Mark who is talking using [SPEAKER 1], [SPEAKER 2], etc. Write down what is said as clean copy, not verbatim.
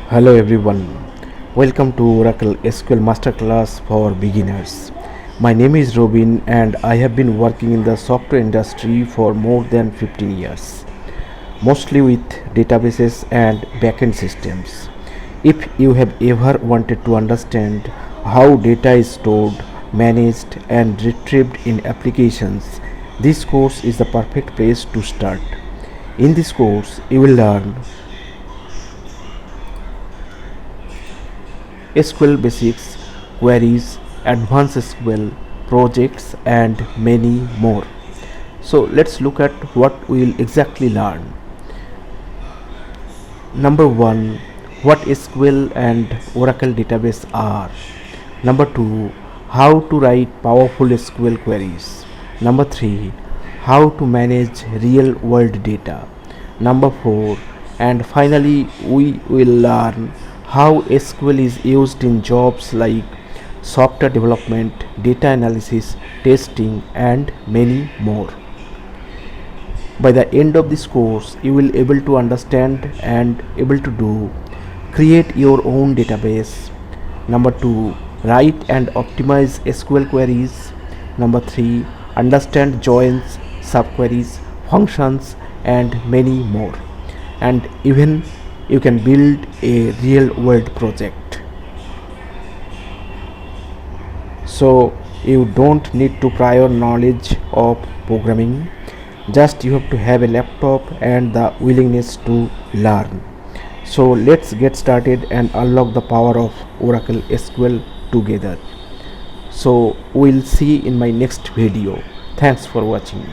[SPEAKER 1] Hello everyone, welcome to Oracle SQL Masterclass for beginners. My name is Rabin and I have been working in the software industry for more than 15 years, mostly with databases and backend systems. If you have ever wanted to understand how data is stored, managed and retrieved in applications, this course is the perfect place to start. In this course, you will learn SQL basics, queries, advanced SQL, projects and many more. So let's look at what we will exactly learn. Number 1, what SQL and Oracle database are. Number 2, how to write powerful SQL queries. Number 3, how to manage real world data. Number 4, and finally we will learn how SQL is used in jobs like software development, data analysis, testing and many more. By the end of this course, you will able to understand and able to do create your own database. Number 2, write and optimize SQL queries. Number 3, understand joins, subqueries, functions and many more. And even you can build a real world project. So you don't need to prior knowledge of programming, just you have to have a laptop and the willingness to learn. So let's get started and unlock the power of Oracle SQL together. So we'll see in my next video. Thanks for watching.